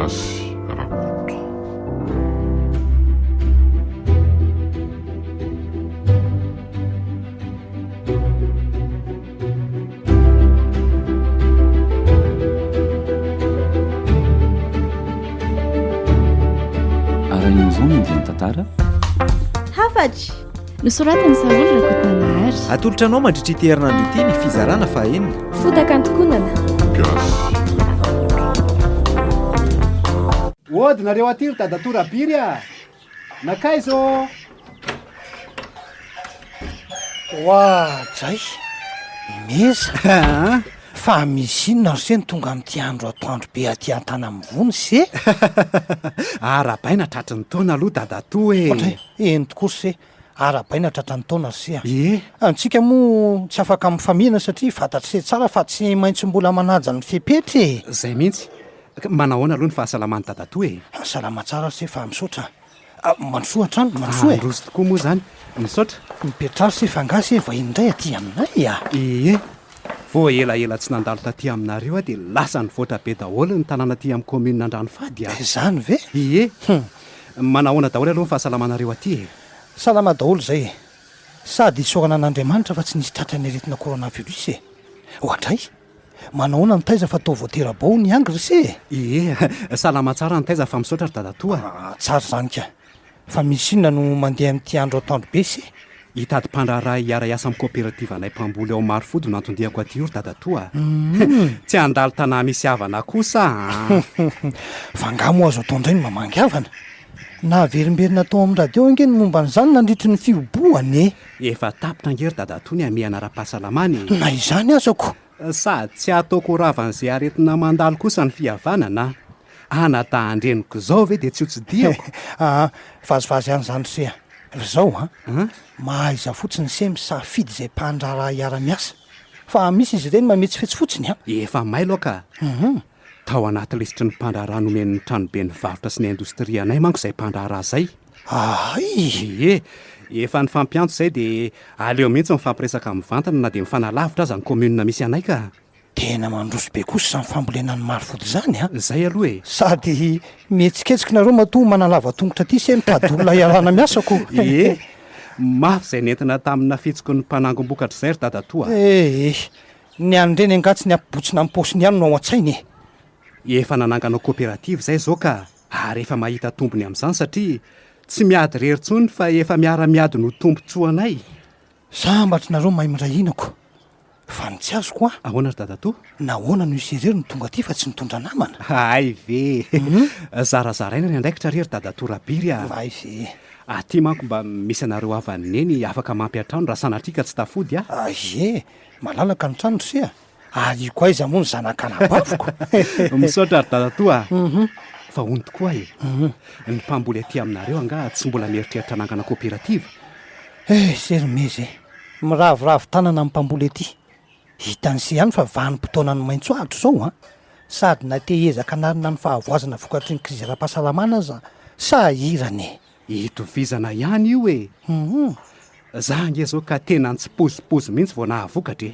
gasy rakoto. arain'izao mandeha ny tantara hafatry nosoratany Saoly Rakotonanahary atolotra anao mandritra ity herinandro ity ny fizarana fahenina fotaka antokonana Gasy ody nareo aty ry dadatora-biry a nakaizo oadzay meza fa misy inona ry se ny tonga amin'ity andro atoandro be aty an-tany amin'ny vony se arabaina tratrany taona aloha dadato ohatray eny tokory se arabaina tratrany taona ry se a e antsika moa tsy afaka mifamihana satria fantatry se tsara fa tsy maintsy mbola manaja ny fepetry zay mihitsy manahoana aloha ny fahasalamany dadato salama tsara ry se fa misaotra manosoatra any manosoa roso tokoa moa zany misaotra mipetrary se fangasy e vahiny indray aty aminay a vo elaela tsy nandalo taty aminareo a dia lasa ny voatra be daholo ny tanàna aty amin'ny komuna andrano fady a zany ve manahoana daholo aloha ny fahasalamanareo aty salama daholo zay sady isorana an'andriamanitra fa tsy nisy tratrany aretina coronavirus ohatray manahoana ny taiza fa tao voaterabao ny angy ry se salama tsara ny taiza fa misaotra ry dadatoa tsara zany ka fa misy inona no mandeha amin'ity andro atoandro be se hitady mpandraraha hiara-iasa amin'ny coopérative anay mpamboly ao marifody no antondihako aty ry dadatoa tsy andalo tanà misy havana kosa fa ngamo azo atao indray ny mamangy havana na verimberina tao amin'ny radio ange ny momba n'izany nandritry ny fioboany efa tapitra angery dadatoa ny amiana ara-pahasalamany na izany azako sady tsy ataoko ravan'izay aretina mandalo kosa ny fihavanana anatahandreniko zao ve dia tsy hotsidiako vazivazy any zany se ry zao mahaiza fotsiny se misafidy izay mpandraraha hiara-miasa fa misy izy ireny mametsifetsy fotsiny efa mailo ka tao anaty lesitry ny mpandraraha nomen'ny tranobe ny varotra sy ny indostria anay manko izay mpandraraha zay efa ny fampianto izay dia aleo mihitsy mifampiresaka mivantana na dia mifanalavitra aza ny komuna misy anay ka tena mandroso be kosa samy fambolena ny marifody zany zay aloha sady mihetsiketsika matoa manalava tongotra aty se mitady olona iarana miasako mafy izay nentina tamina fitsiko ny mpanangom-bokatra izay ry dadatoa ny an'ireny angatsy ny ampibotsina amin'ny paosiny ihany no ao an-tsainy efa nananganao coopérative zay zao ka ary efa mahita tombony amin'izany satria tsy miady rerintsony fa efa miara-miady no tombontsoa anay sambatry nareo mahay mirahinako fa ny tsy azo koa ahoana ry dadatoa nahoana no iserery ny tonga aty fa tsy mitondra namana ay ve zarazaraina ny andraikitra rery dadatoa rabiry ay ve aty manko mba misy anareo avanyneny afaka mampiatrano raha sanatrika tsy tafody malalaka ny trano ry se ary io koa iza moa ny zanakanabavoko misaotra ry dadatoa fa hony tokoa ny mpamboly aty aminareo anga tsy mbola mieritreritra nangana coopérative serymezy miravoravo tanana amin'ny mpamboly aty hitan'se ihany fa vanim-potoana ny maintso ahitro zao sady na te ezaka narina ny fahavoazana vokatry ny krizy ra-pahasalamana aza sahirany hitovizana ihany io za nge zao ka tena ny tsy pozipozy mihitsy vao nahavokatra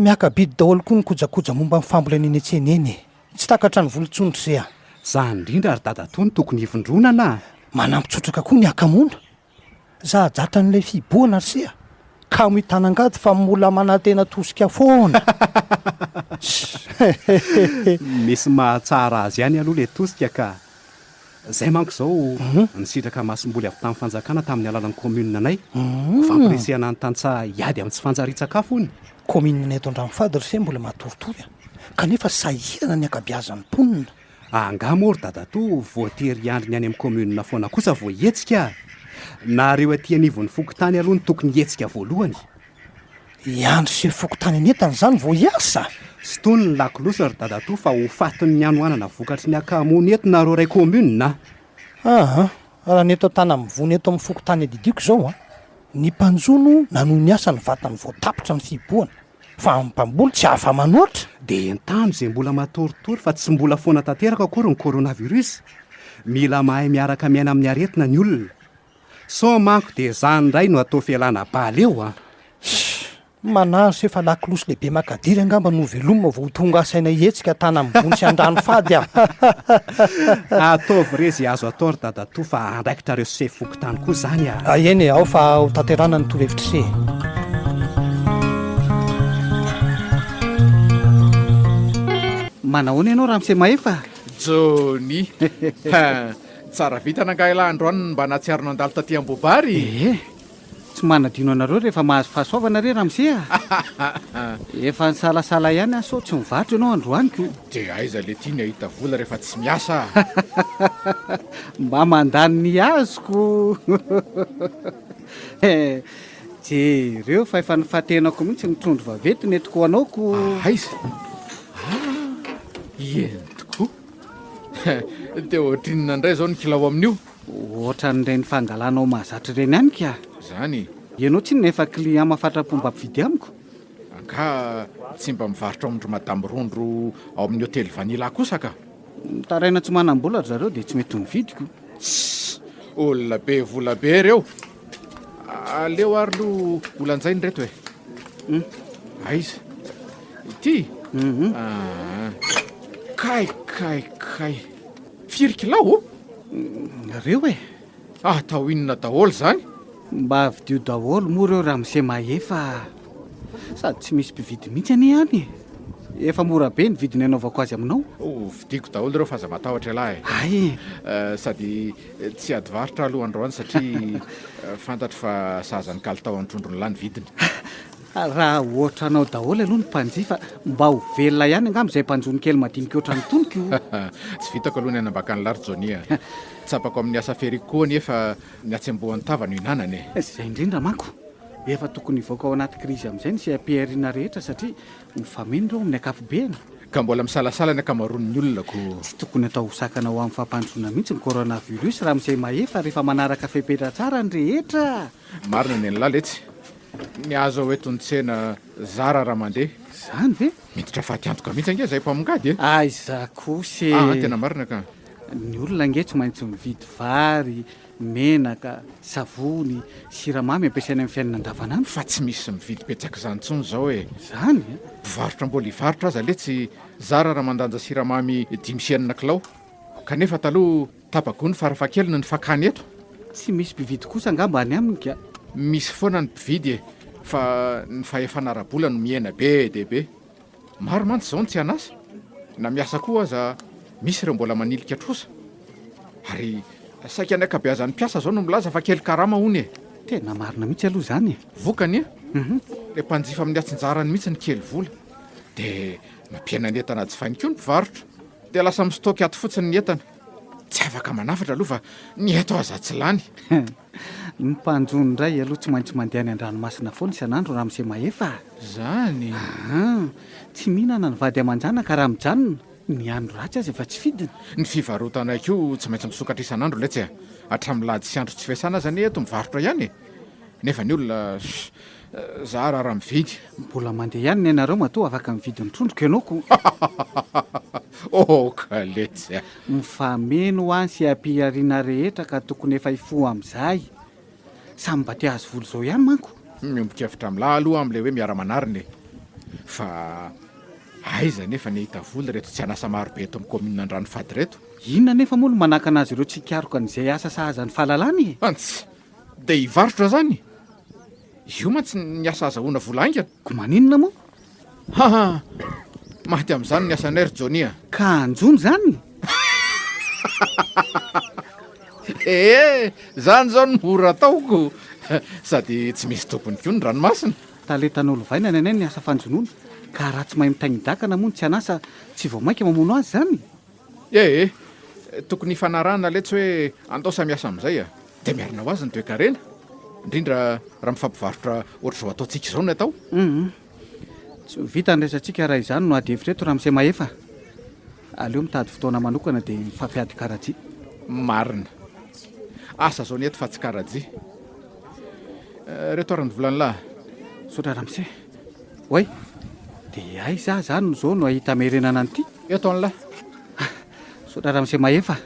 miakabidy daholo koa ny kojakoja momba mifambolena eny an-tsena eny tsy takatra ny volontsondro se za indrindra ry dadatoa ny tokony hivondronana manampitsotraka koa ny akamoana za jatra n'ilay fiboana ry se ka mitanangady fa mola manantena tosika foana misy mahatsara azy ihany aloha le tosika ka zay manko zao nisitraka masom-boly avy tamin'ny fanjakana tamin'ny alalan'ny komuna anay fampiresehana ny tantsaha hiady amin'ny tsy fanjari-tsakafo ony komuna nay eto an-drano-fady ry se mbola matoritory kanefa sahirana ny akabiazan'ny mponina angamo ry dadatoa voatery andry ny any amin'ny komuna foana kosa vo hetsika nareo aty anivon'ny fokotany aloha ny tokony hetsika voalohany iandro se fokotany anetany zany vo hiasa sy tony ny lakolosa ry dadatoa fa ho fatiny ny anoanana vokatry ny akamony eto nareo ray komuna raha ny eto an-tany mivony eto amin'ny fokotany adidiko zao ny mpanjono nanoho ny asa ny vatany voatapitra ny fiboana fa mpamboly tsy hafa manoatra dia entano izay mbola matoritory fa tsy mbola foana tanteraka akory ny coronavirus mila mahay miaraka miaina amin'ny aretina ny olona so manko dia zany indray no atao fialana baly eo manahary efa lakolosy lehibe makadiry angamba no velomma vao tonga asaina hetsika tana ambony sy andrano fady aho ataovy rezy azo atao ry dadatoa fa andraikitra reo sefoky tany koa zany a eny ao fa ho tanterana ny torohevitra se manahoana ianao raha mise mahefa jony tsara vitana nga ilahy androany mba natsiarona andalo taty ambobary tsy manadino anareo rehefa mahazo fahasoavana re raha mise efa nysalasala ihany aso tsy mivarotra ianao androanyko de aiza le tiany ahita vola rehefa tsy miasa mba mandany ny azoko jereo fa efa nifatenako mihitsy nitrondro vavety netiko anaoko aiza eny tokoa de ohatrinona indray zao ny kilao amin'io ohatra n'ireny fangalanao mahazatra ireny ihany ka zany ianao tsy nefa client mahafatrapomba ampividy amiko anka tsy mba mivarotra amindro madamy rondro ao amin'ny hôtely vanila kosa ka mitaraina tsy manam-bola ry zareo dia tsy mety nividiko olona be vola be reo aleo ary lo olanjainy reto e aiza ity kay firy kilao reo e atao inona daholo zany mba vidio daholo moa reo raha mise mahefa sady tsy misy mpividy mihitsy any ihany efa mora be ny vidiny anaovako azy aminao vidiko daholo reo fa aza matahotra ilahy ay sady tsy ady varotra aloha androany satria fantatro fa sahazany kalitao antrondrony lany vidiny raha ohatra anao daholo aloha ny mpanjifa mba ho velona ihany angamba izay mpanjony kely madinika oatra ny toniko tsy vitako aloha ny anambaka ny lary jonia tsapako amin'ny asa ferikoa nefa ny atsembohan'ny tava no inanany zay indrindra manko efa tokony hivoaka ao anaty krizy amin'izay ny sy ampiarina rehetra satria mifameno reo amin'ny akapobeany ka mbola misalasala ny akamaroan'ny olonako tsy tokony atao hosakana ho amin'ny fampandrona mihitsy ny coronavirus raha misay mahefa rehefa manaraka fepetra tsara ny rehetra marina ny an'lahy letsy ny azo ao etony tsena zara raha mandeha zany ve miditra fatiantoka mihitsy ange zay mpamongady e aiza kosy tena marina ka ny olona ange tsy maintsy mividy vary menaka savony siramamy ampiasaina amin'ny fiainana andavanandro fa tsy misy mividy petsaka zany ntsony zao e zany mpivarotra mbola hivarotra aza letsy zara raha mandanja siramamy 5 kilao kanefa taloha tapagony farafakelina ny fakany eto tsy misy mpividy kosa angamba any aminy ka misy foana ny mpividy e fa ny fahefanarabola no miena be dehibe maro mantsy zao ny tsy anasa na miasa koa aza misy ireo mbola manilika trosa ary saika ny akabeazan'ny mpiasa zao no milaza fa kely karama hony e tena marina mihitsy aloha zany e vokany e le mpanjifa amin'ny atsinjarany mihitsy ny kely vola de mampiaina ny entana jifainy koa ny mpivarotra de lasa mistoky ato fotsiny ny entana tsy afaka manafatra aloha fa ny eto aza tsy lany ny mpanjony indray aloha tsy maintsy mandeha ny an-dranomasina foana isan'andro raha mise mahefa zany tsy mihinana ny vady aman-jana ka raha mijanona ny andro ratsy azy efa tsy fidina ny fivarotana ko tsy maintsy misokatra isan'andro letsy a hatramin'lady sy andro tsy fiasana zany eto mivarotra ihany e nefa ny olona za raha mividy mbola mandeha ihany ny anareo matoa afaka mividy ny trondroko ianaoko ka letsy a mifameno any sy ampiariana rehetra ka tokony efa hifo amin'izay samy mba tia azo volo zao ihany manko miombokevitra amin'lahy aloha am'le hoe miara-manariny e fa aiza nefa ny hita vola reto tsy anasa marobe eto amin'ny komina andrano fady reto inona nefa moa no manaka anazy ireo tsy hikaroka n'izay asa sahazany fahalalany antsy de hivarotra zany io mantsy ny asa azahoana vola aingana ko maninona moa maty amin'izany ny asanay ry jonia ka anjony zany zany zao ny mora ataoko sady tsy misy tompony ko ny ranomasina taletan'olo vaina ny anay ny asa fanjonoana ka raha tsy mahay mitainidakana moa ny tsy anasa tsy vao mainka mamono azy zany tokony hifanarahana letsy hoe andao samiasa amin'izay a de miarina ho azy ny toe-karena indrindra raha mifampivarotra ohatra zao ataontsika izao ny atao tsy vita ndraisantsika raha izany no ady hevitra eto raha mise mahefa aleo mitady fotoana manokana dia mifampiady karaji marina asa zao ny eto fa tsy karaji reto arany volan'lahy sotra raha mise oay dia ay za zany zao no ahita merenana an'ity eto an'lahy sotra raha mise mahefa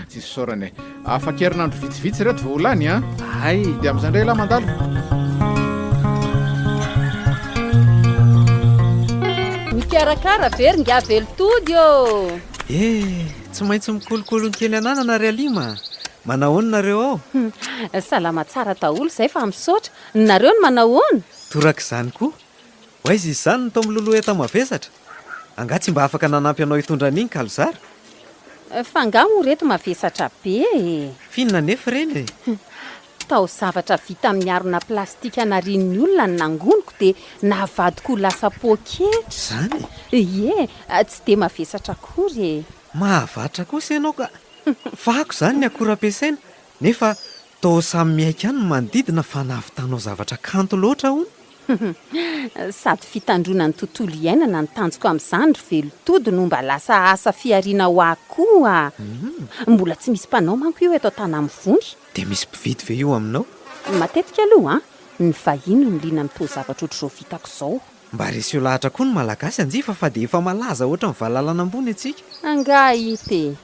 tsisy sorany afa-kerinandro vitsivitsy reto voalany a ay dia amin'izany indray lahy mandalo mikarakara very nga velotody ô. Tsy maintsy mikolokolo ny kely anana ry Alima. Manahoana nareo ao? Salama tsara daholo izay fa misaotra. Nareo ny manahoana? Toraka izany koa. Hoaiza izany no tao miloloha eta mavesatra. Anga tsy mba afaka nanampy anao hitondra an'iny kalozara? Fa nga mo reto mavesatra be. Finona nefa reny e? Tao zavatra vita amin'ny arona plastika narian'ny olona ny nangoniko dia navadiko ho lasa poketra. Zany? Ie, tsy dia mavesatra akory e. Mahavatra kosa ianao ka. Fako izany ny akora ampiasaina. Nefa tao samy miaika any no manodidina fa nahavitanao zavatra kanto loatra hono. Sady fitandrona ny tontolo iainana ny tanjoko amin'izany ry velotody no mba lasa asa fiariana ho akoa. Mbola tsy misy mpanao manko io eto an-tanamivonry. Dia misy mpividy ve io aminao? Matetika aloha ny vahiny no liana amin'itao zavatra ohatr'izao vitako izao. Mba reseo lahatra koa ny malagasy anjifa fa dia efa malaza ohatra ny vahalalana ambony antsika. Anga ite.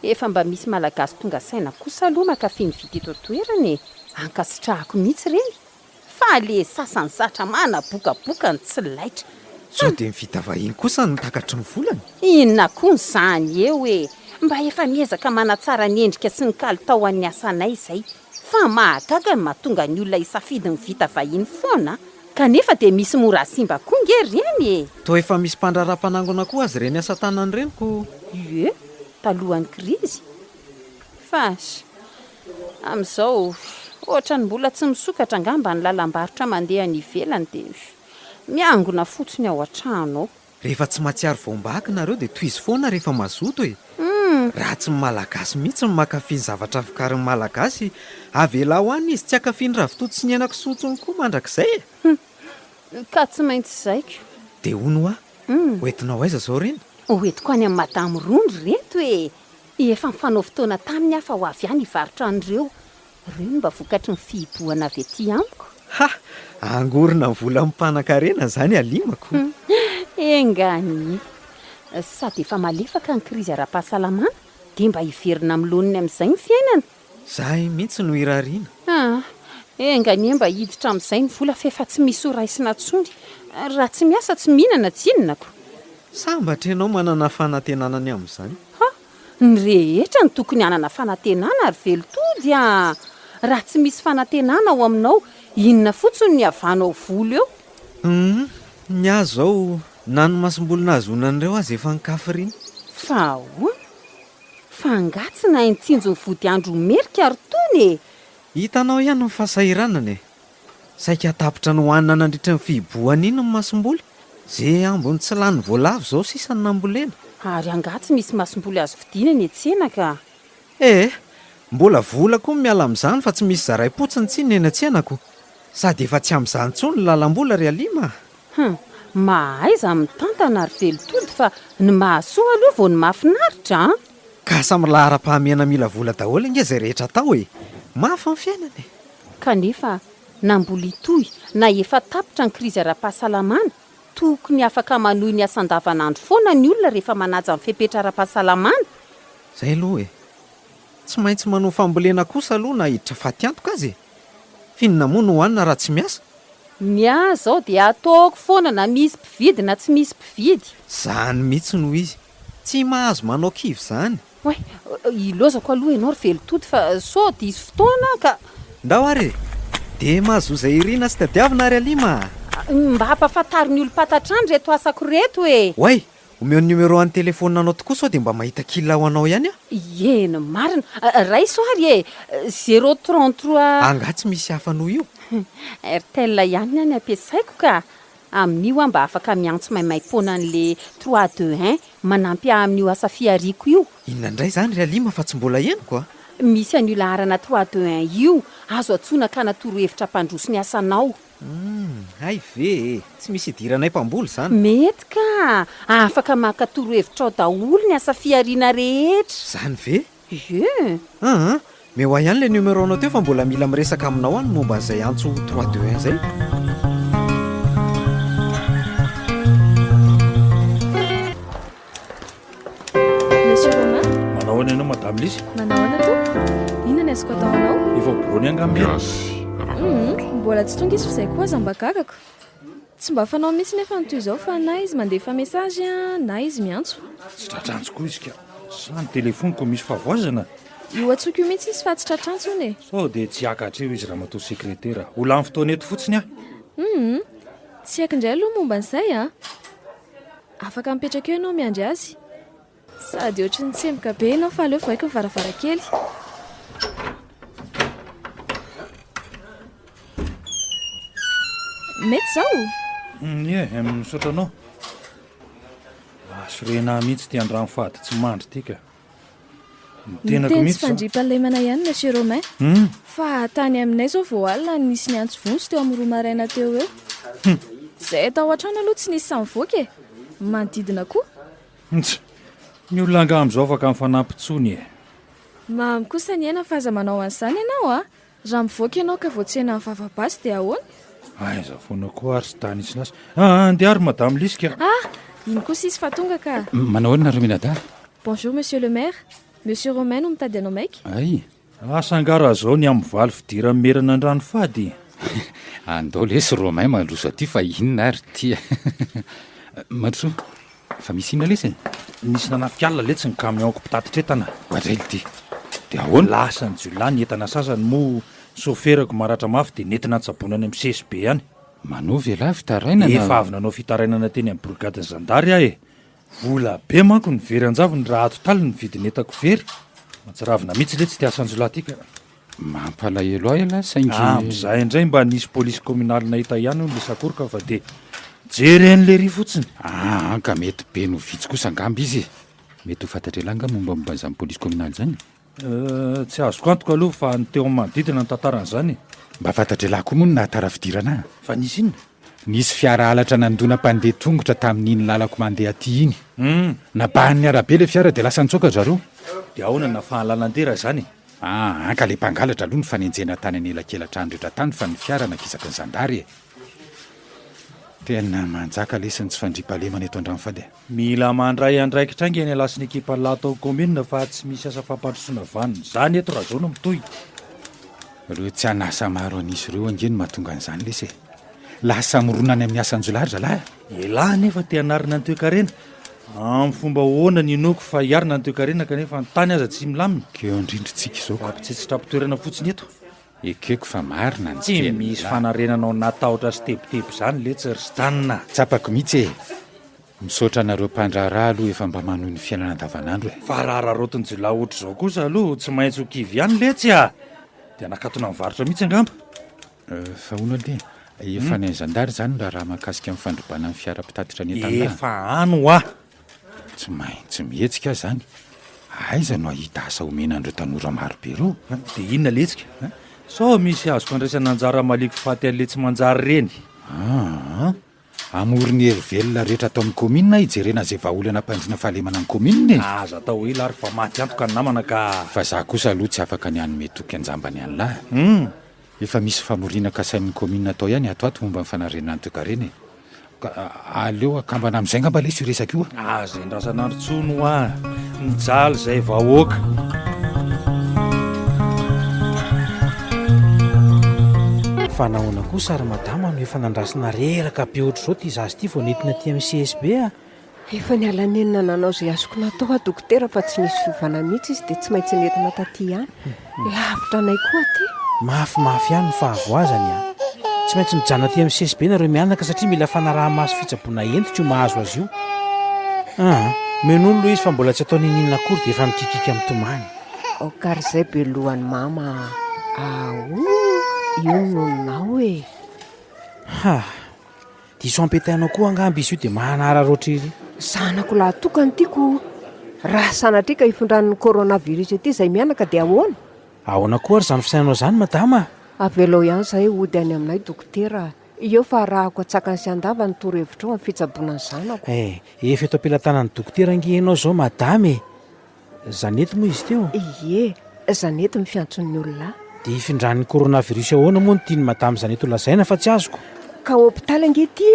Efa mba misy malagasy tonga saina kosa aloha mankafy ny vidy eto toerana e. Ankasitrahako mihitsy reny. Fa le sasany zatra manabokaboka ny tsy laitra. Sao dia mivita vahiny kosa ny takatry ny volany. Inona koa izany eo e. Mba efa miezaka manatsara ny endrika sy ny kalitao an'ny asanay izay. Fa mahagaga ny mahatonga ny olona isafidy ny vita vahiny foana. Kanefa dia misy mora simba koa nge reny e. Toa efa misy mpandraram-panangona koa azy ireny asa tanany reniko. Ie, talohan'ny krizy. Fa amin'izao ohatra ny mbola tsy misokatra angamba ny lalam-barotra mandeha ny ivelany dia miangona fotsiny ao an-trano ao. Rehefa tsy matsiaro voambahaka nareo dia toizy foana rehefa mazoto e. Raha tsy malagasy mihitsy ny mankafy ny zavatra fikarin'ny malagasy, avela ho any izy tsy akafy ny ravitoto sy ny henan-kisotsony koa mandrakizay e. Ka tsy maintsy zaiko. Dia hono a? Hoentinao aiza izao reny? Hoentiko any amin'ny madamo Rondry reto e. Efa mifanao fotoana taminy afa ho avy any hivarotra an'ireo. Ireo mba vokatry ny fihibohana avy etỳ amiko. Ha! Angorona ny vola mimpanan-karena izany Alimako. Engany. Sady efa malefaka ny krizy ara-pahasalamana dia mba hiverina miloniny amin'izay ny fiainana. Zahay mihitsy no irariana. Engany mba hiditra amin'izay ny vola fa efa tsy misy ho raisina tsony. Raha tsy miasa tsy mihinana tsinonako. Sambatra ianao manana fanantenanany amin'izany. Ny rehetra ny tokony hanana fanantenana ry velotody a. Raha tsy misy fanantenana ao aminao, inona fotsiny ny havanao volo eo? Ny azo zao na ny masom-bolona azonan'ireo azy efa nikafirina. Fa hoa? Fa angatsy na intsinjo ny vody andro merika ary tony e. Hitanao ihany ny fahasahiranana e. Saika tapitra ny hohanina nandritra ny fihibohana iny ny masom-boly. Zay ambony tsy lany voalavo izao sisa ny nambolena. Ary angatsy misy masom-boly azo vidiana ny an-tsena ka. Mbola vola koa miala amin'izany fa tsy misy zaray-potsiny tsiny eny an-tsenako. Sady efa tsy amin'izany intsony ny lalam-bola ry Alima. Mahaiza mitantana ry velotody fa ny mahasoa aloha vao ny mahafinaritra. Ka samy lahara-pahamena mila vola daholo inge izay rehetra atao e. Mafy ny fiainana e. Kanefa na mbola itoy na efa tapitra ny krizy ara-pahasalamana, tokony afaka manohy ny asan-davanandro foana ny olona rehefa manaja ny fepetra ara-pahasalamana. Zay aloha e. Tsy maintsy manao fambolena kosa aloha na hiditra faty antoka azy e. Finona moa no hohanina raha tsy miasa? Miasa zao dia ataoko foana na misy mpividy na tsy misy mpividy. Zany mihitsy no izy. Tsy mahazo manao kivy izany. Ilozako aloha ianao ry velotody fa sao diso fotoana ka. Ndao ary dia mahazo izay irina sy tadiavina ry Alima. Mba hampafantary ny olo-pantatrany reto asako reto e. Oay, omeo ny numero an'ny telefoninanao tokoa sao dia mba mahita kila ho anao ihany a. Eny marina, raiso ary e, 033. Anga tsy misy hafa noho io. Airtel ihany any ampiasaiko ka. Amin'io mba afaka miantso maimai-poana an'le 321 manampy amin'io asa fiariko io. Inona indray izany ry Alima fa tsy mbola henoko a? Misy an'io laharana 321 io, azo atsoina ka natoro-hevitra mpandroso ny asanao. Ay ve, tsy misy idiranay mpamboly izany. Mety ka, afaka makatoro-hevitra ao daholo ny asa fiariana rehetra. Zany ve? Ie. Meo ihany ilay numero anao teo fa mbola mila miresaka aminao any momba an'izay antso 321 izay. Monsieur Romain, Manahoana ianao madame Lisy? manahoana to? Inona ny azoko ataonao? Efa borony angambany. Merci. Mbola tsy tonga izy fa izay koa aza mba gagako. tsy mba fanao mihitsy nefa nytoy izao fa na izy mandefa mesazy a na izy miantso. tsy tratrantsy koa izy ka sa ny telefoniko misy favoazana io atsoka io mihitsy izy fa tsy tratrantso ony e. sao dia tsy akatreo izy raha matao sekretera ola amin'ny fotoana eto fotsiny a tsy haiko indray aloha momba an'izay a afaka mipetraka eo ianao miandry azy sady ohatry ny tsemboka be ianao fa aleo vaiko ny varavarakely. Mety zao misotranao asorena mihitsy ty andrano fady tsy mandry ty ka miteny tsy fandriam-pahalemana ihany monsieur Romain fa tany aminay zao vao alina nisy ny antso vonso teo amin'ny roa maraina teo eo izay atao an-trano aloha tsy nisy samivoaka e manodidina koa ny olona anga amin'izao afaka amin'ny fanampintsony e mamy kosa ny aina fa aza manao an'izany ianao a raha mivoaka ianao ka voatsena amin'ny vavabasy dia ahoana aiza foana koa ary sy tany isy nasy andeary madame lisika iny kosa izy fa tonga ka manao ahoana romenada bonjour monsieur le maire monsieur Romain no mitady anao maika ay asangara zao ny amin'ny valy fidira merana andrano fady andao lesy Romain mandroso aty fa inona ary ty mandroso fa misy inona lesy nisy nanafialina letsy ny kamionko mpitatitra entana oatrely ty dia ahoana lasany jiolay ny entana sasany mo soferako maratra mafy dia nentina antsabonany amin'ny CSB ihany manao vela fitarainana efa avy nanao fitarainana teny amin'ny brigadiny zandary aho e vola be manko ny very anjavony raha ato tali ny vidiny entako very matsiravina mihitsy le tsy ti asanjolahy tika mampalahelo ahy ala saingy am'izay indray mba nisy polisy communaly nahita ihany le sakoroka fa dia jeren'le ry fotsiny ka mety be no vitsy kosa angamby izy mety ho fantatra elanga mombamomba an'izany polisy communaly zany tsy azoko antoko aloha fa ny teo manodidina ny tantaran'izany mba fantatra elahy koa moa no nahatara fidirana fa nisy inona nisy fiara halatra nandona mpandeha tongotra tamin'iny lalako mandeha aty iny nabahan'ny arabe le fiara dia lasa nitsoka zareo dia ahoana na fahalalantera zany ka le mpangalatra aloha ny fanenjena tany any elakelatran rehetra tany fa ny fiara nakisaka ny zandary e tena manjaka lesiny tsy fandrimpahalemana eto andrano fady mila mandray andraikitra ange ny alasiny ekipa latao commune fa tsy misy asa fampandrosoana vaniny zany eto raha zao no mitoy reo tsy anasa maro anisy ireo angeny mahatonga an'izany lesy e lasa mironany amin'ny asanjolary zalahy elahy nefa te anarina ny toekarena amin'ny fomba hoana ny inoko fa hiarina ny toekarena kanefa ny tany aza tsy milamina keo indrindritsika izao ampitsetsitra mpitoerana fotsiny eto ekeko fa marina ny tsy misy fanarenanao natahotra sy tebotebo zany le tsy ry tanina tsapako mihitsy e misaotra anareo mpandraharaha aloha efa mba manohy ny fiainana andavanandro e fa raha rarotiny jolahy ohatra izao kosa aloha tsy maintsy ho kivy ihany letsy a dia nakatona mivarotra mihitsy angamba fa hono ale efa ny zandary zany raha mahakasika amin'ny fandrobana amin'ny fiara mpitatitra ny entana efa ano a tsy maintsy mihetsika zany aiza no ahita asa omenandreo tanora maro be reo dia inona letsika sao misy azoko andraisana anjara maliko faty an'le tsy manjary reny amory ny hery velona rehetra atao amin'ny komina hijerena zay vahaolana mpandrina fahalemana ny komina e aza atao hoe lary fa maty antoka ny namana ka fa za kosa aloha tsy afaka ny anome toky anjambany anylahy efa misy famorina kasain'ny komina atao ihany ato ato momba nyfanarenana ny toekarena e aleo akambana amin'izay ngamba lesy io resaka io aza endrasanandro tsono a mijaly zay vahoaka fa nahoana koa sary madama no efa nandrasina reraka be ohatr' izao ty zazy ity vao nentina ty amin'ny CSB efa ny alanenina nanao zay azoko natao a dokotera fa tsy nisy fivana mihitsy izy dia tsy maintsy nentina taty ihany lavitra anay koa ty mafimafy ihany ny fahavoazany a tsy maintsy mijana ty amin'ny CSB nareo mianaka satria mila fanaraha-maso fitsaboana entitra io mahazo azy io menolo loha izy fa mbola tsy atao nininina akory dia efa mikikika mitomany kary izay be lohany mama io nononao e diso ampetainao koa angamby izy io dia mahanara roatra iry zanako laha tokany tiako raha sanatrika ifondran'ny coronavirus ety izay mianaka dia ahoana koa ary zany fisainanao zany madama avelao ihany zay ody any aminay dokotera eo fa rahako atsakany sy andava ny torohevitra ao amin'ny fitsaboana ny zanako efa eto am-pilatanan'ny dokotera angehinao zao madamy zanety moa izy teo ie zanety mifiantson'ny olona dia ifindran'ny coronavirus ahoana moa no tiany madamy zanety ho lazaina fa tsy azoko ka hôpitaly angety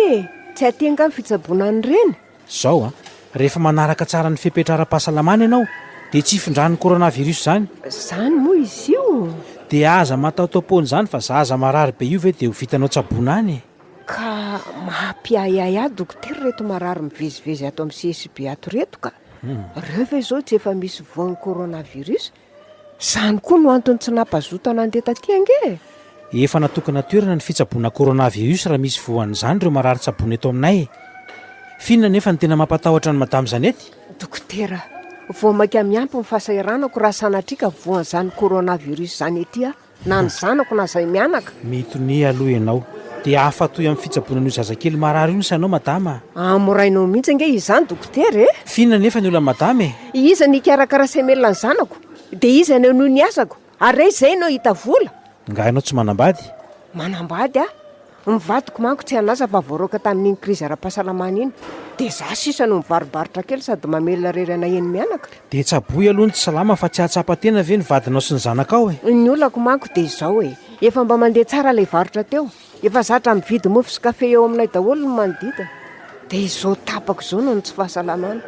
tsy atenga ny fitsaboanany reny zao rehefa manaraka tsara ny fipetrara-pahasalamana ianao dia tsy ifindran'ny coronavirus zany moa izy io dia aza mataotaopony zany fa za aza marary be io ve dia ho vitanao tsaboana any ka mampiahiahy dokotera reto marary mivezivezy ato amin'ny CSB ato reto ka reo ve zao tsy efa misy voan'ny coronavirus zany koa no antony tsy nampazotana andeha taty ange efa natokana toerana ny fitsaboana coronavirus raha misy voan'izany ireo marary tsabony eto aminay finona nefa ny tena mampatahotra ny madamo Zanety dokotera voamaka miampy ny fahasahiranako raha sanatrika voan'izany coronavirus zany etya na ny zanako na zay mianaka mitony aloha ianao dia afatoy amin'ny fitsaboana n'io zazakely marary io nysanao madama amorainao mihitsy ange izany dokotera finona nefa ny olona madama iza ny ikarakara semelona ny zanako dia iza ny noho ny asako ary zay nao hita vola nga ianao tsy manambady mivadiko manko tsy anasa fa voaroaka tamin'iny krizy ara-pahasalamana iny dia za sisa no mivarobarotra kely sady mamelona rerana eny mianaka dia tsaboy aloha ny tsy salama fa tsy ahatsapa-tena ve ny vadinao sy ny zanakao ny olako manko dia izao efa mba mandeha tsara ilay varotra teo efa zatra mividy mofo sy kafe eo aminay daholo no manodidina dia izao tapako izao no ny tsy fahasalamana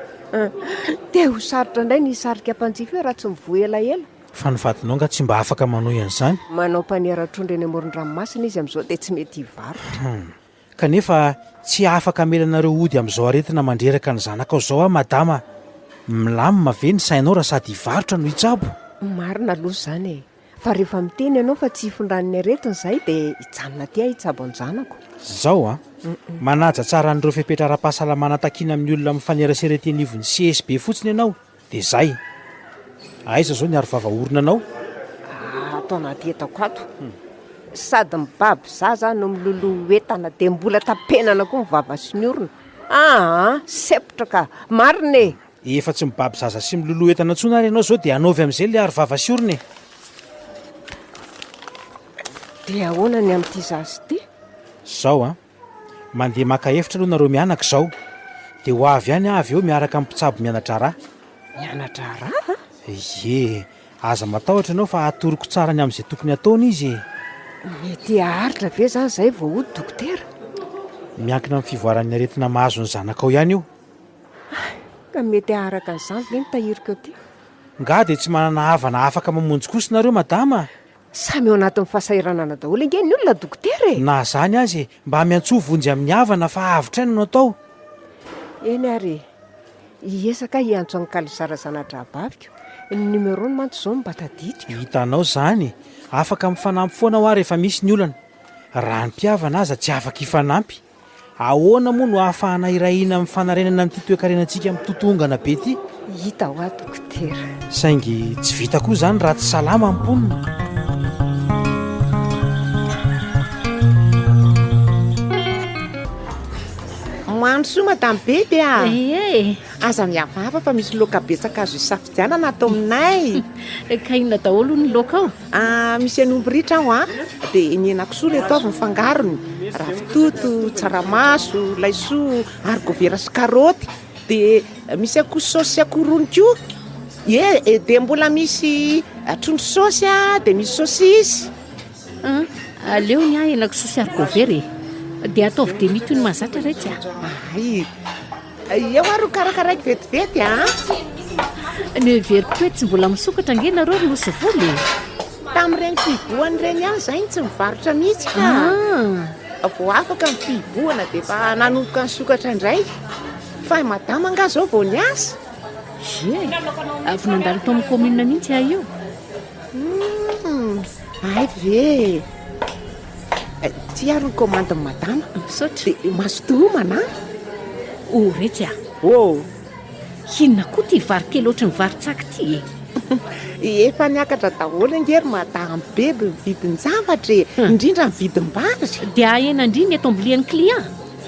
dia ho sarotra indray ny hisarika mpanjifa raha tsy mivoa elaela fa ny vadinao nga tsy mba afaka manao ian'izany manao mpaniaratrondra eny amoron-dranomasina izy amin'izao dia tsy mety hivarotra kanefa tsy afaka amelanareo ody amin'izao aretina mandreraka ny zanakao zao madama milamina ve ny sainao raha sady hivarotra no hitsabo marina aloha zany fa rehefa miteny ianao fa tsy hifondran'ny aretiny izay dia hijanona ty hitsabo ny zanako zao manaja tsara n'ireo fepetra ara-pahasalamana takina amin'ny olona mifanerasereten'ivony CSB fotsiny ianao dia zay aiza zao ny ary-vava-orona anao atao anaty etako ato sady mibaby zaza no miloloha entana dia mbola tapenana koa mivava sy ny orona sepotra ka marina efa tsy mibaby zaza sy miloloha entana ntsona ary ianao zao dia anaovy amin'izay le ary-vava sy orona dia ahoana ny amin'ity zazy ity zao mandeha maka efitra aloha nareo mianaka izao dia ho avy ihany avy eo miaraka amin'ny mpitsabo mianatra raha aza matahotra ianao fa atoroko tsara ny amin'izay tokony ataona izy mety aharitra ve zany zay vao ody dokotera miankina amin'ny fivoaran'ny aretina mahazo ny zanakao ihany io ka mety aharaka n'izany ve nitahirika eo ty nga dia tsy manana havana afaka mamonjy kosinareo madama samy eo anatin'ny fahasahiranana daholo inge ny olona dokotera na zany azy mba miantsoa vonjy amin'ny havana fa avitra no atao eny ary hiesaka hiantso any kalisara zanatra avaviko ny numerony mantsy zao mba tadidiko hitanao zany afaka mifanampy foana ho ary efa misy ny olana raha ny mpiavana aza tsy afaka hifanampy ahoana moa no ahafahana irahina mifanarenana amin'ity toe-karenantsika mitotongana be ty hita ho a dokotera saingy tsy vita koa zany raha tsy salama amponina mandro soa madame bebe aza miavava fa misy loka betsaka azo isafidianana atao aminay ka inona daholo ny loka ao misy anomby ritra aho dia nyenakisoa reto avy mifangarony ravitoto tsaramaso laisoa argovera sy karoty dia misy akoho saosy akorony koa dia mbola misy trondro saosy dia misy saosisy aleo ny enakisoa sy argovera dia ataovy dia mito ny mahazatra retsy eo aro karakaraiky vetivety ny veritoety tsy mbola misokatra ange nareo ry nosy voly tamin'ireny fiboany ireny ihany zay tsy mivarotra mihitsy ka vao afaka ny fiboana dia efa nanomboka ny sokatra indray fa madama nga zao vao ny asa avy nandalo tao amin'ny commune mihitsy io ay ve tsy aro ny commande madama misaotra dia mazotohomana retsy hinona koa ty varikely ohatry ny varitsaka ty efa niakatra daholo angery madame bebe mividiny zavatra indrindra mividim-bary dia ahena indrindra eto ambilian'ny client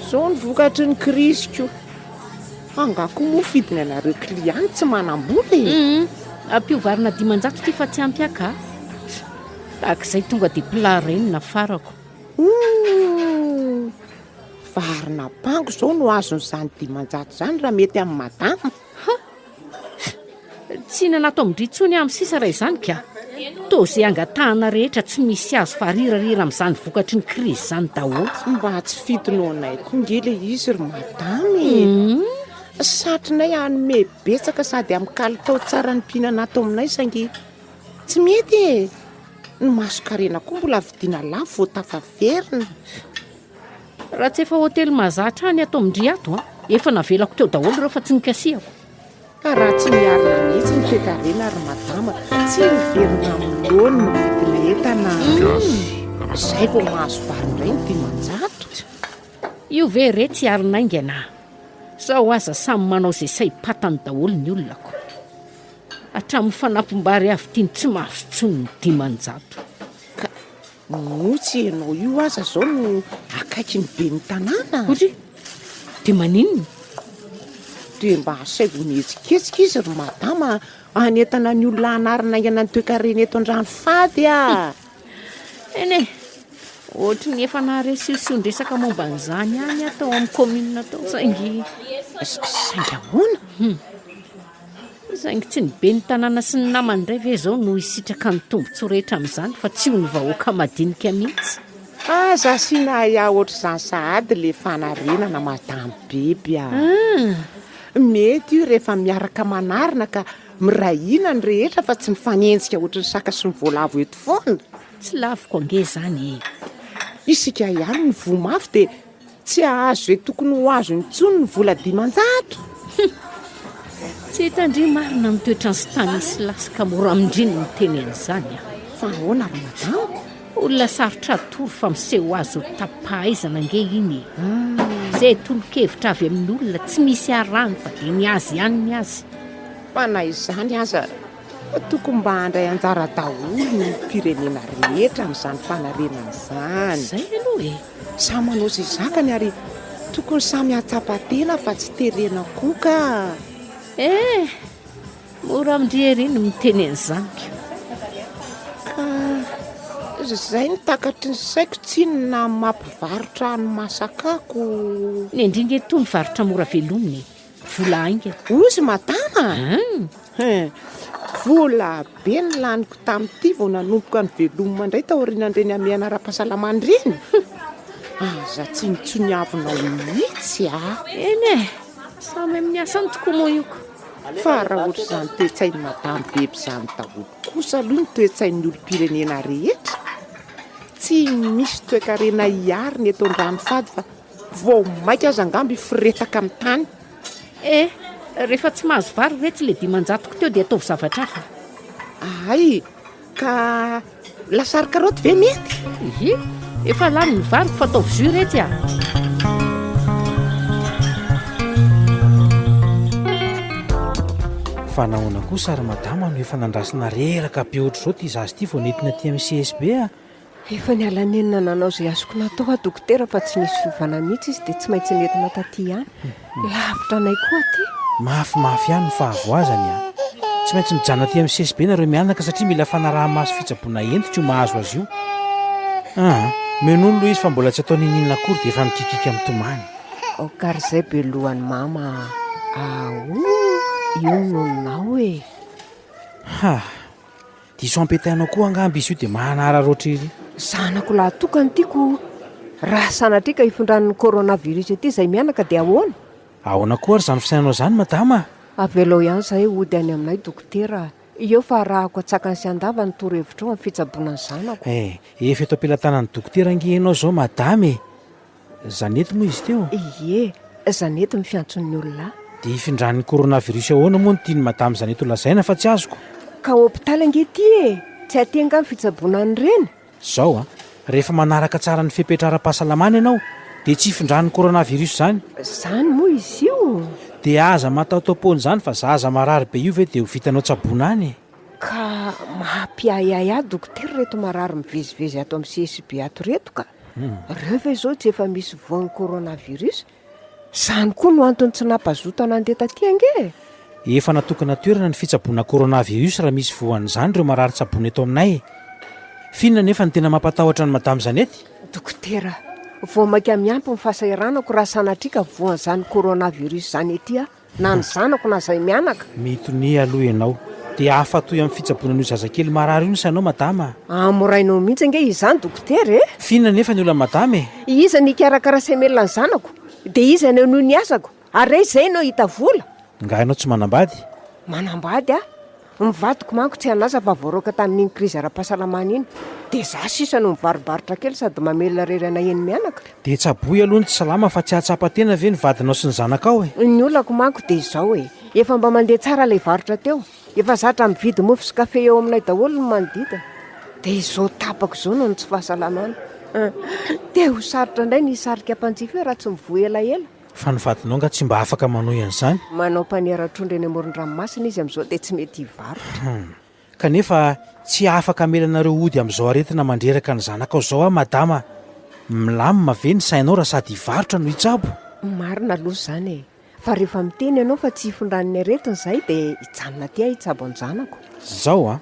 zao ny vokatry ny krisiko angako moa fidiny anareo client tsy manambola ampiovarina dimanjato ty fa tsy ampiaka tak'izay tonga dia plarenina farako varina pango zao no azon'izany dimanjato zany raha mety amin'ny madama tsy nanato amindritsony amin'ny sisa raha izany ka to zay angatahana rehetra tsy misy azo fa rirarira amin'izany vokatry ny krizy zany daholo mba tsy fidinoanay kongely izy ry madamy satrinay anome betsaka sady amin'ny kalitao tsara ny mpihinana ato aminay saingy tsy mety ny maso karena koa mbola vidiana lafo vao tafaverina raha tsy efa hôtely mazatra any atao mindriato a efa navelako teo daholo ireo fa tsy nikasiako ka raha tsy miarina mihitsy nitoekarena ary madama tsy miverina amin'lony ny vidina entana zay vao mahazo varindray ny dimanjato io ve re tsy arinaingy anahy sao aza samy manao zay saim-patany daholo ny olonako hatramin'ny fanampom-bary avy tiany tsy mahazo tsony ny dimanjato ka notsy ianao io aza zao no akaiky ny be ny tanàna ory dia maninona dia mba hasaivonihetsiketsiky izy ry madama anentana ny olona hanarinaingana ny toe-karena eto an-drano fady a eny ohatra ny efa naharesisondresaka momba n'izany any atao amin'ny commune atao saingy ahoana saingy tsy ny be ny tanàna sy ny namany indray ve zao no hisitraka ny tombontso rehetra amin'izany fa tsy ho ny vahoaka madinika mihitsy aza siana ia ohatra izany sahady le fanarenana madamy beby a mety io rehefa miaraka manarina ka mirahina ny rehetra fa tsy mifanenjika ohatra ny saka sy ny voalavo eto foana tsy laviko ange zany isika ihany ny vomafy dia tsy ahazo hoe tokony ho azo intsony ny vola dimanjato tsy hitandry marina mitoetra ny sy tany isy lasika mora mindriny ny teny an'izany fa ahoana ry madama olona sarotra tory fa miseho azy ho tapahaizana ange iny zay tolo-kevitra avy amin'ny olona tsy misy arany fa dia ny azy ihany ny azy fa na izany aza tokony mba handray anjara daholo ny pirenena rehetra amin'izany fanarenana izany zay aloha samy manao izay zakany ary tokony samy hatsapa-tena fa tsy terena koa ka mora mindrieriny miteny an'izanyko ka zay ny takatry ny saiko tsinona mampivarotra ny masakako ny indringa eto mivarotra mora velominy vola ainga ozy madama vola be ny laniko tamin'ity vao nanomboka ny velomina indray taorianandreny amiana ara-pahasalamana reny aza tsy nitsoniavinao mihitsy eny samy amin'ny asany tokoa moa ioko fa raha ohatra izany toe-tsainy madamy beby izany daholo kosa aloha ny toe-tsain'ny olom-pirenena rehetra tsy misy toe-karena hiariny eto an-drano fady fa vao maika aza angamby firetaka amin'ny tany rehefa tsy mahazo vary retsy le dimanjatoko teo dia ataovy zavatra hafa ay ka lasary karoty ve mety efa lany ny variko fa ataovy jus retsy fa nahoana kosa ary madama no efa nandrasina reraka be ohatr' izao ty izazy ity vao nentina aty amin'ny CSB efa ny alanenina nanao zay azoko natao dokotera fa tsy nisy fivana mihitsy izy dia tsy maintsy nentina taty ihany lavitra anay koa ty mafimafy ihany no fahavoazany tsy maintsy mijana aty amin'ny CSB nareo mianaka satria mila fanaraha-maso fitsaboana entitra io mahazo azy io menolo izy fa mbola tsy atao nininina akory dia efa mikikika amin'ny tomany kary zay be lohany mama io nononao diso ampetainao koa angamby izy io dia mahanara roatra iry zanako laha tokany tiako raha sanatrika ifondran'ny coronavirus ety izay mianaka dia ahoana koa ary izany fisainanao izany madama avelao ihany zahay ody any aminay dokotera eo fa rahako atsakany sy andava ny torohevitra ao amin'ny fitsaboana ny zanako efa eto am-pelantanany dokotera angehinao zao madama zanety moa izy teo zanety mifiantson'ny olona dia ifindran'ny coronavirus ahoana moa ny tiany madama zaneto lazaina fa tsy azoko ka hôpitaly angety tsy atenga ny fitsaboana ny reny zao rehefa manaraka tsara ny fipetra ara-pahasalamana ianao dia tsy ifindran'ny coronavirus zany moa izy io dia aza mataotaopony izany fa zaza marary be io ve dia ho vitanao tsaboana any ka mampiayaya dokotera reto marary mivezivezy ato amin'ny CSB ato reto ka reo ve zao tsy efa misy voan'ny coronavirus zany koa no antony tsy nampazoto anandeha taty ange efa natokana toerana ny fitsaboana coronavirus raha misy voan'izany ireo marary tsaboana eto aminay finona nefa ny tena mampatahotra ny madamy zanety dokotera vao maika miampy ny fahasahiranako raha sanatrika voan'izany coronavirus zany ety na ny zanako na zay mianaka mitony aloha ianao dia afatoy amin'ny fitsaboana n'io zazakely marary io nisanao madama amorainao mihitsy ange izany dokotera finona nefa ny olona madama iza ny ikarakara semelona ny zanako dia iza ny noho ny asako ary zay nao hita vola nga ianao tsy manambady manambady mivadiko manko tsy anasa fa voaroaka tamin'iny krizy ara-pahasalamana iny dia za sisa no mivarobarotra kely sady mamelona rerana eny mianaka. dia tsaboy aloha ny tsy salama fa tsy ahatsapa-tena ve ny vadinao sy ny zanakao e? Ny olako manko dia izao e, efa mba mandeha tsara ilay varotra teo, efa zatra mividy mofo sy kafe eo aminay daholo no manodidina, dia izao tapako izao no ny tsy fahasalamana. Dia ho sarotra indray ny hisarika mpanjifa eo raha tsy mivoa elaela. Fa ny vadinao nga tsy mba afaka manao ian'izany? Manao mpaniara-trondro eny amoron-dranomasina izy amin'izao dia tsy mety hivarotra. Kanefa tsy afaka amelanareo ody amin'izao aretina mandreraka ny zanakao izao a madama. Milamina ve ny sainao raha sady hivarotra no hitsabo? Marina aloha izany e, fa rehefa miteny ianao fa tsy hifondran'ny aretiny izay dia hijanona ty aho hitsabo ny zanako. Zao a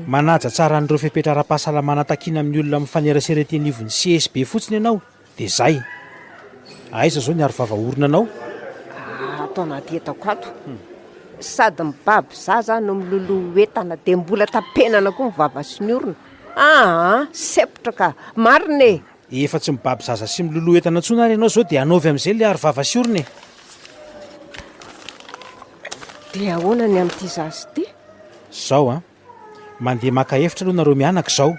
manaja tsara n'ireo fepetra ara-pahasalamana takiana amin'ny olona mifanerasereten'ivony CSB fotsiny ianao dia zay. Aiza zao ny ary vava-orona anao? Atao anaty etako ato. Sady mibaby zaza no miloloha entana dia mbola tapenana koa mivava sy ny orona. Sepotra ka, marina e. Efa tsy mibaby zaza sy miloloha entana intsony ary ianao zao dia anaovy amin'izay le ary vava sy orona e. Dia ahoana ny amin'ity zaza ity? Zao a mandeha maka efitra aloha nareo mianaka izao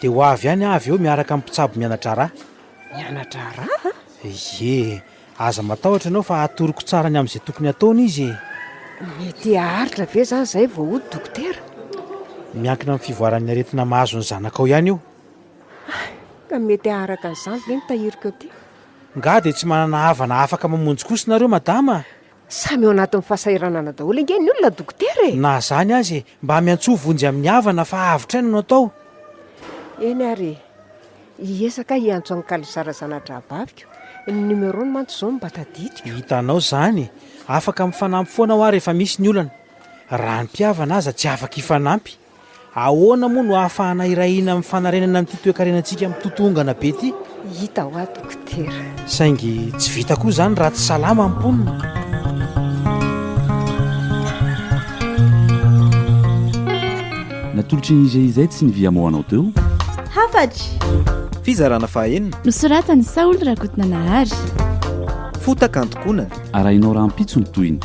dia ho avy ihany avy eo miaraka amin'ny mpitsabo mianatra raha. Mianatra raha? Ie, aza matahotra ianao fa atoroko tsara ny amin'izay tokony ataony izy e. Mety haharitra ve zany izay vao hody dokotera? Miankina amin'ny fivoaran'ny aretina mahazo ny zanakao ihany io. Ka mety haharaka an'izany ve ny tahiriko ety? Nga dia tsy manana havana afaka mamonjy kosa nareo madama. Samy eo anatin'ny fahasahiranana daholo inge ny olona dokotera e. Na zany azy mba miantsoa vonjy amin'ny havana fa avitra no atao. Eny ary hiesaka hiantso amin'ny kalisara zanatra abaviko. Ny numéro-ny mantsy izao mba tadidiko. Hitanao zany, afaka mifanampy foana ho ary efa misy ny olana. Raha ny mpihavana aza tsy afaka hifanampy. Ahoana moa no ahafahana irahina amin'ny fanarenana amin'ity toe-karenantsika amin'ny totongana be ity? Hita ho ahy dokotera. Saingy tsy vita koa zany raha tsy salama amin'ny mponina. Natolotry ny izay tsy niviamoo anao teo? Hafatra. Fizarana fahaenina. Nosoratany Saoly Rakotana Nahary. Fotaka antokonana. Arahinao rahampitso ny toyiny.